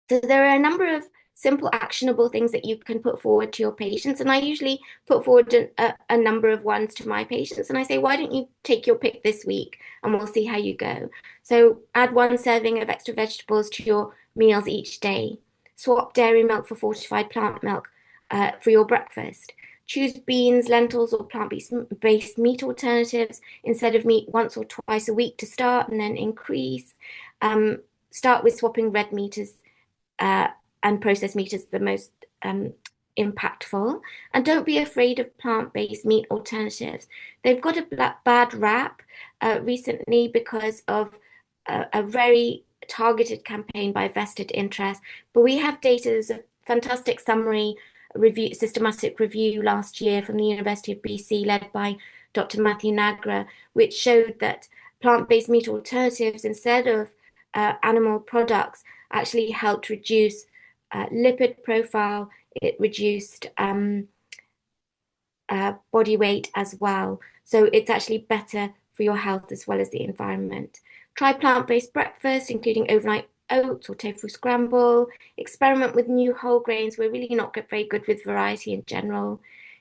So there are a number of simple, actionable things that you can put forward to your patients. And I usually put forward a number of ones to my patients. And I say, why don't you take your pick this week and we'll see how you go. So add 1 serving of extra vegetables to your meals each day. Swap dairy milk for fortified plant milk for your breakfast. Choose beans, lentils, or plant-based meat alternatives instead of meat once or twice a week to start, and then increase. Start with swapping red meat and processed meat is the most impactful. And don't be afraid of plant-based meat alternatives. They've got a bad rap recently because of a very targeted campaign by vested interests. But we have data, there's a fantastic summary review, systematic review last year from the University of BC, led by Dr. Matthew Nagra, which showed that plant-based meat alternatives instead of animal products actually helped reduce lipid profile. It reduced body weight as well. So it's actually better for your health as well as the environment. Try plant-based breakfast, including overnight oats or tofu scramble. Experiment with new whole grains. We're really not very good with variety in general.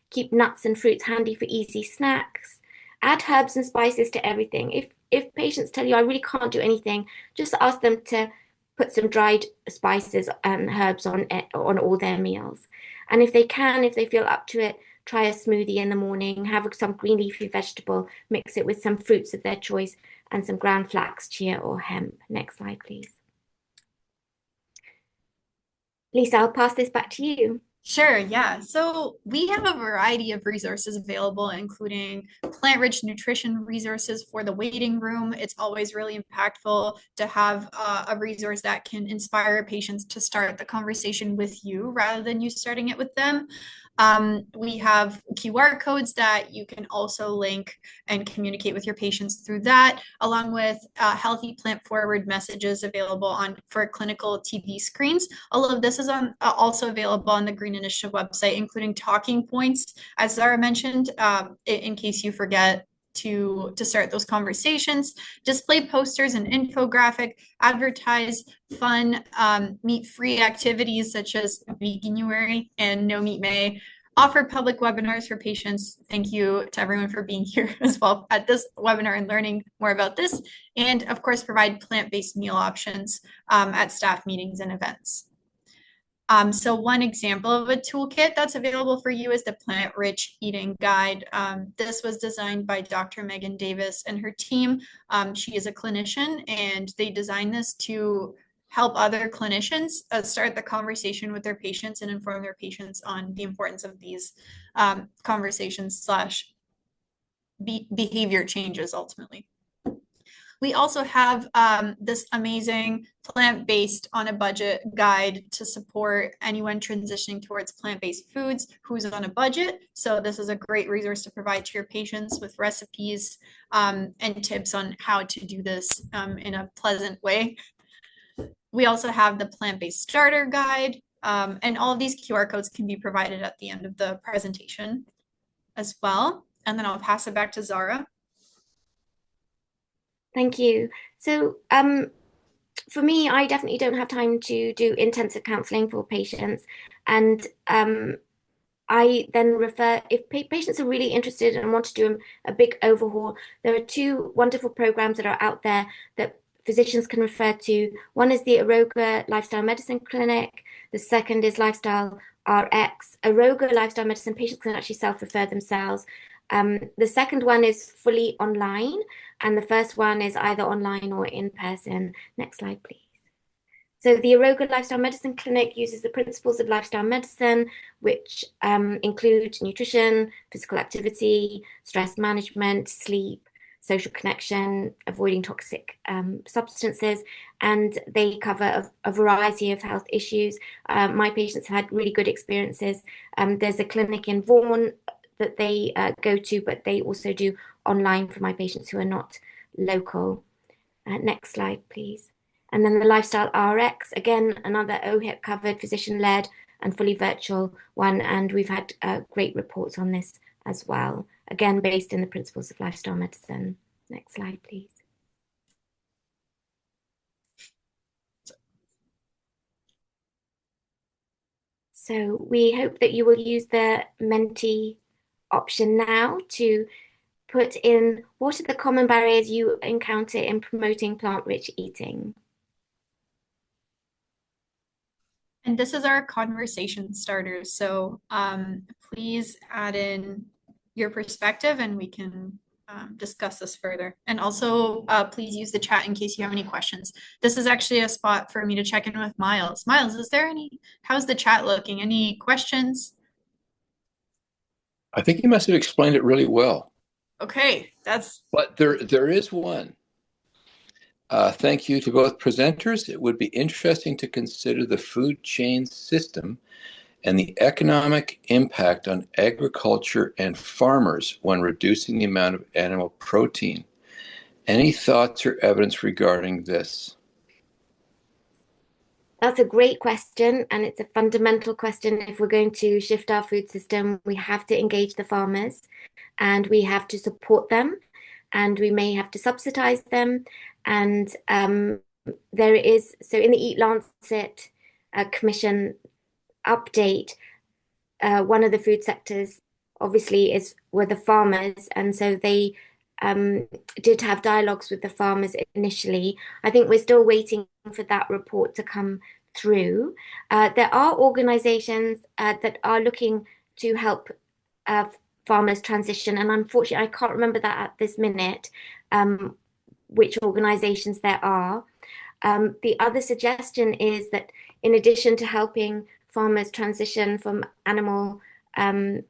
Keep nuts and fruits handy for easy snacks. Add herbs and spices to everything. If patients tell you, I really can't do anything, just ask them to put some dried spices and herbs on all their meals. And if they can, if they feel up to it, try a smoothie in the morning, have some green leafy vegetable, mix it with some fruits of their choice and some ground flax, chia, or hemp. Next slide, please. Lisa, I'll pass this back to you. Sure, yeah. So we have a variety of resources available, including plant-rich nutrition resources for the waiting room. It's always really impactful to have a resource that can inspire patients to start the conversation with you rather than you starting it with them. We have QR codes that you can also link and communicate with your patients through that, along with healthy plant-forward messages available for clinical TV screens. All of this is also available on the Green Initiative website, including talking points, as Zara mentioned, in case you forget to start those conversations. Display posters and infographic, advertise fun meat-free activities such as Veganuary and No Meat May. Offer public webinars for patients. Thank you to everyone for being here as well at this webinar and learning more about this. And of course, provide plant-based meal options at staff meetings and events. So one example of a toolkit that's available for you is the Plant-Rich Eating Guide. This was designed by Dr. Megan Davis and her team. She is a clinician, and they designed this to help other clinicians start the conversation with their patients and inform their patients on the importance of these conversations slash behavior changes ultimately. We also have this amazing plant-based on a budget guide to support anyone transitioning towards plant-based foods who's on a budget. So this is a great resource to provide to your patients with recipes and tips on how to do this in a pleasant way. We also have the plant-based starter guide, and all of these QR codes can be provided at the end of the presentation as well. And then I'll pass it back to Zara. Thank you. So for me, I definitely don't have time to do intensive counselling for patients. And I then refer, if patients are really interested and want to do a big overhaul, there are two wonderful programs that are out there that physicians can refer to. One is the Aroga Lifestyle Medicine Clinic. The second is Lifestyle RX. Aroga Lifestyle Medicine, patients can actually self-refer themselves. The second one is fully online, and the first one is either online or in person. Next slide, please. So the Aroga Lifestyle Medicine Clinic uses the principles of lifestyle medicine, which include nutrition, physical activity, stress management, sleep, social connection, avoiding toxic substances, and they cover a variety of health issues. My patients have had really good experiences. There's a clinic in Vaughan that they go to, but they also do online for my patients who are not local. Next slide, please. And then the Lifestyle RX, again, another OHIP covered, physician-led and fully virtual one. And we've had great reports on this as well. Again, based in the principles of lifestyle medicine. Next slide, please. So we hope that you will use the Menti option now to put in what are the common barriers you encounter in promoting plant-rich eating. And this is our conversation starters. So please add in your perspective and we can discuss this further. And also please use the chat in case you have any questions. This is actually a spot for me to check in with Miles. Miles, how's the chat looking? Any questions? I think you must have explained it really well. Okay, But there is one. Thank you to both presenters. It would be interesting to consider the food chain system and the economic impact on agriculture and farmers when reducing the amount of animal protein. Any thoughts or evidence regarding this? That's a great question, and it's a fundamental question. If we're going to shift our food system, we have to engage the farmers and we have to support them, and we may have to subsidize them. And there is, so in the Eat Lancet Commission update, one of the food sectors obviously were the farmers, and so they did have dialogues with the farmers initially. I think we're still waiting for that report to come through. There are organizations that are looking to help uh, farmers transition, and unfortunately, I can't remember that at this minute, which organizations there are. The other suggestion is that in addition to helping farmers transition from animal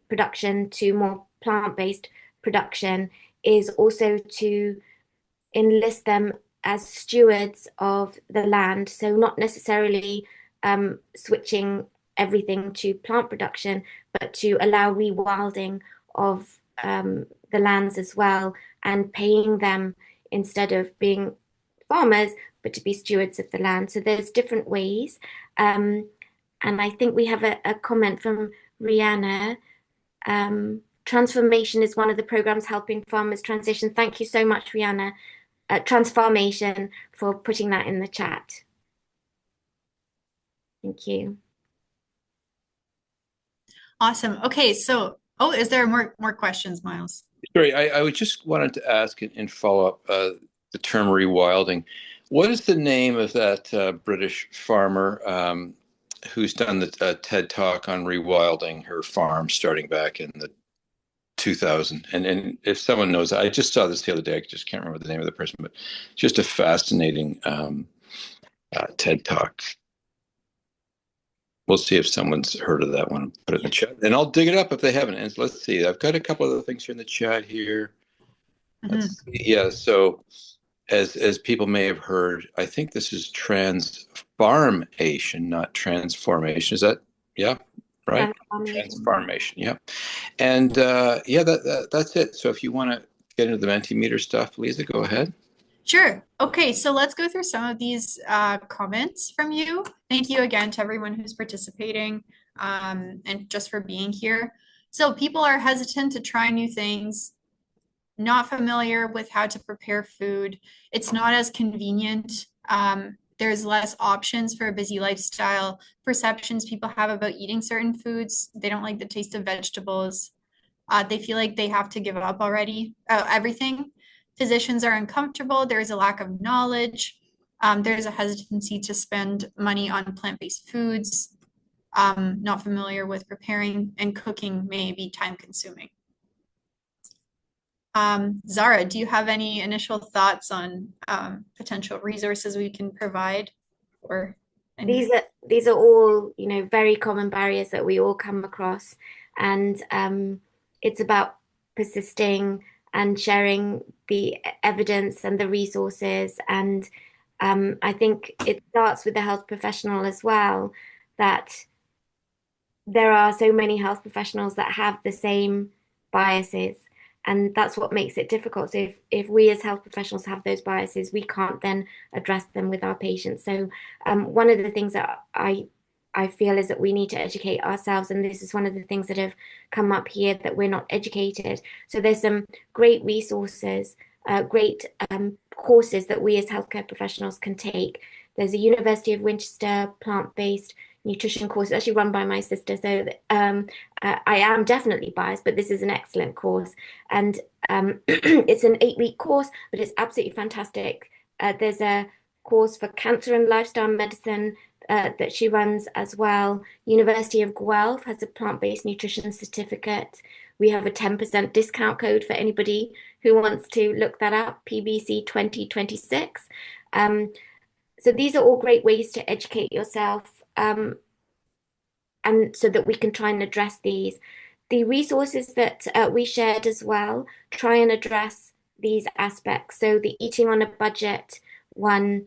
production to more plant-based production, is also to enlist them as stewards of the land. So not necessarily switching everything to plant production, but to allow rewilding of the lands as well, and paying them instead of being farmers, but to be stewards of the land. So there's different ways. And I think we have a comment from Rihanna. Transformation is one of the programs helping farmers transition. Thank you so much, Rihanna. Transformation, for putting that in the chat. Thank you. Awesome. Okay, so is there more questions, Miles? Sorry, I would just wanted to ask in follow-up the term rewilding. What is the name of that British farmer who's done the TED Talk on rewilding her farm starting back in the 2000? And if someone knows, I just saw this the other day. I just can't remember the name of the person, but just a fascinating TED Talk. We'll see if someone's heard of that one. Put it in the chat, and I'll dig it up if they haven't. And let's see. I've got a couple other things here in the chat here. Let's see. Yeah. So, as people may have heard, I think this is transformation, not transformation. Is that right? Transformation. Yeah. And that's it. So if you want to get into the Mentimeter stuff, Lisa, go ahead. Sure. Okay, so let's go through some of these comments from you. Thank you again to everyone who's participating and just for being here. So people are hesitant to try new things, not familiar with how to prepare food. It's not as convenient. There's less options for a busy lifestyle. Perceptions people have about eating certain foods. They don't like the taste of vegetables. They feel like they have to give up already, everything. Physicians are uncomfortable. There's a lack of knowledge. There's a hesitancy to spend money on plant-based foods. Not familiar with preparing, and cooking may be time-consuming. Zara, do you have any initial thoughts on potential resources we can provide? Or these are all, very common barriers that we all come across, and it's about persisting and sharing the evidence and the resources. And I think it starts with the health professional as well, that there are so many health professionals that have the same biases. And that's what makes it difficult. So if we as health professionals have those biases, we can't then address them with our patients. So one of the things that I feel is that we need to educate ourselves. And this is one of the things that have come up here, that we're not educated. So there's some great resources, great courses that we as healthcare professionals can take. There's a University of Winchester plant-based nutrition course, actually run by my sister. So I am definitely biased, but this is an excellent course. And it's an 8-week course, but it's absolutely fantastic. There's a course for cancer and lifestyle medicine that she runs as well. University of Guelph has a plant-based nutrition certificate. We have a 10% discount code for anybody who wants to look that up, PBC 2026. So these are all great ways to educate yourself, and so that we can try and address these. The resources that we shared as well try and address these aspects. So the Eating on a Budget one.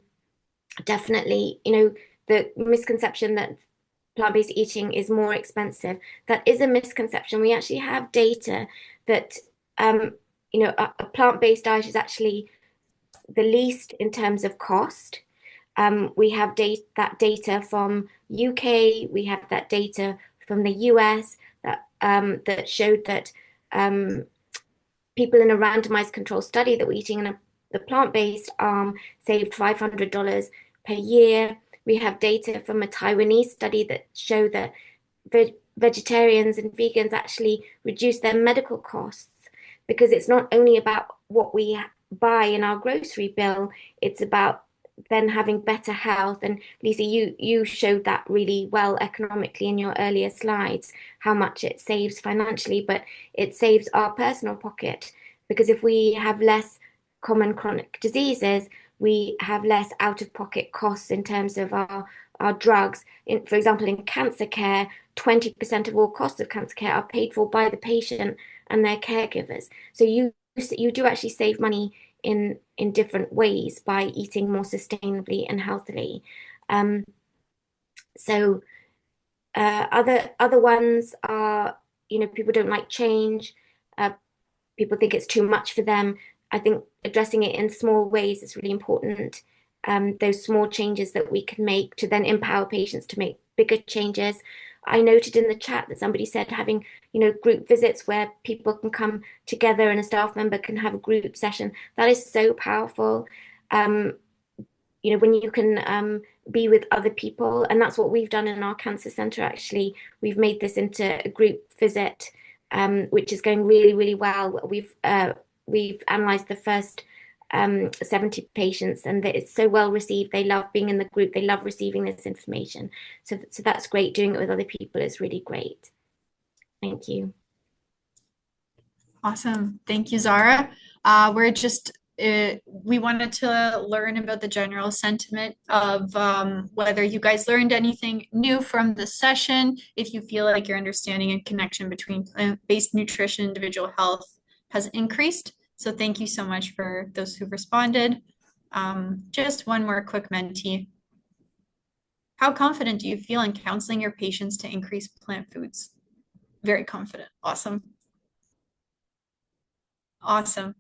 Definitely, you know, the misconception that plant-based eating is more expensive, that is a misconception. We actually have data that, you know, a plant-based diet is actually the least in terms of cost. We have that data from UK, we have that data from the US that showed that people in a randomized control study that were eating in the plant-based arm saved $500 per year. We have data from a Taiwanese study that show that vegetarians and vegans actually reduce their medical costs, because it's not only about what we buy in our grocery bill, it's about then having better health. And Lisa, you showed that really well economically in your earlier slides, how much it saves financially, but it saves our personal pocket, because if we have less common chronic diseases, we have less out-of-pocket costs in terms of our drugs. For example, in cancer care, 20% of all costs of cancer care are paid for by the patient and their caregivers. So you do actually save money in different ways by eating more sustainably and healthily. So other ones are, you know, people don't like change. People think it's too much for them. I think addressing it in small ways is really important. Those small changes that we can make to then empower patients to make bigger changes. I noted in the chat that somebody said having, you know, group visits where people can come together and a staff member can have a group session. That is so powerful. You know, when you can be with other people, and that's what we've done in our cancer center. Actually, we've made this into a group visit, which is going really, really well. We've analyzed the first 70 patients, and it's so well received. They love being in the group. They love receiving this information. So that's great. Doing it with other people is really great. Thank you. Awesome. Thank you, Zara. We wanted to learn about the general sentiment of whether you guys learned anything new from the session, if you feel like your understanding and connection between plant-based nutrition, individual health has increased. So thank you so much for those who responded. Just one more quick Menti. How confident do you feel in counseling your patients to increase plant foods? Very confident. Awesome. Awesome.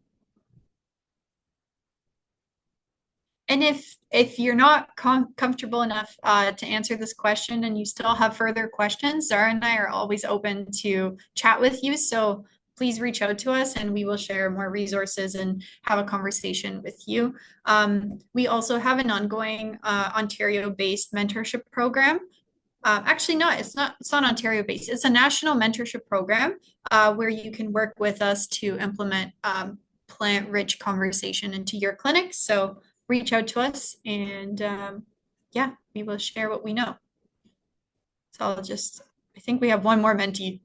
And if you're not comfortable enough to answer this question and you still have further questions, Zara and I are always open to chat with you. So please reach out to us and we will share more resources and have a conversation with you. We also have an ongoing Ontario-based mentorship program. Actually, no, it's not Ontario-based. It's a national mentorship program where you can work with us to implement plant-rich conversation into your clinic. So reach out to us and yeah, we will share what we know. So I think we have one more Menti.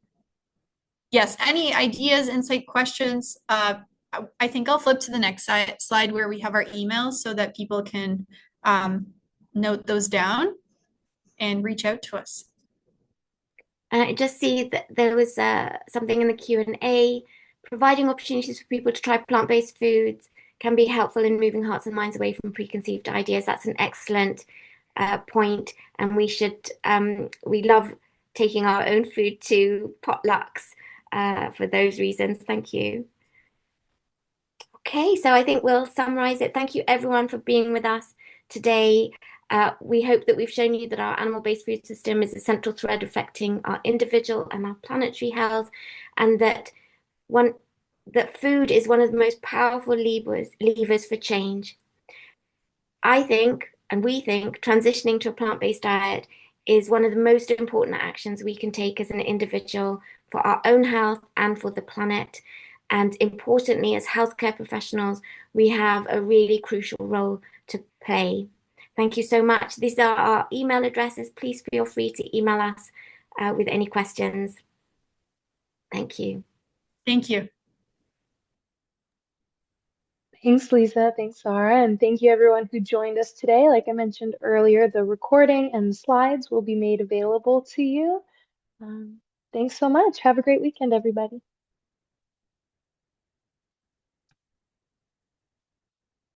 Yes, any ideas, insight, questions? I think I'll flip to the next slide where we have our emails so that people can note those down and reach out to us. I just see that there was something in the Q&A. Providing opportunities for people to try plant-based foods can be helpful in moving hearts and minds away from preconceived ideas. That's an excellent point, and we love taking our own food to potlucks for those reasons. Thank you. Okay, so I think we'll summarize it. Thank you everyone for being with us today. We hope that we've shown you that our animal-based food system is a central thread affecting our individual and our planetary health, and that food is one of the most powerful levers for change. I think, and we think, transitioning to a plant-based diet is one of the most important actions we can take as an individual for our own health and for the planet. And importantly, as healthcare professionals, we have a really crucial role to play. Thank you so much. These are our email addresses. Please feel free to email us with any questions. Thank you. Thank you. Thanks, Lisa. Thanks, Sarah. And thank you, everyone who joined us today. Like I mentioned earlier, the recording and the slides will be made available to you. Thanks so much. Have a great weekend, everybody.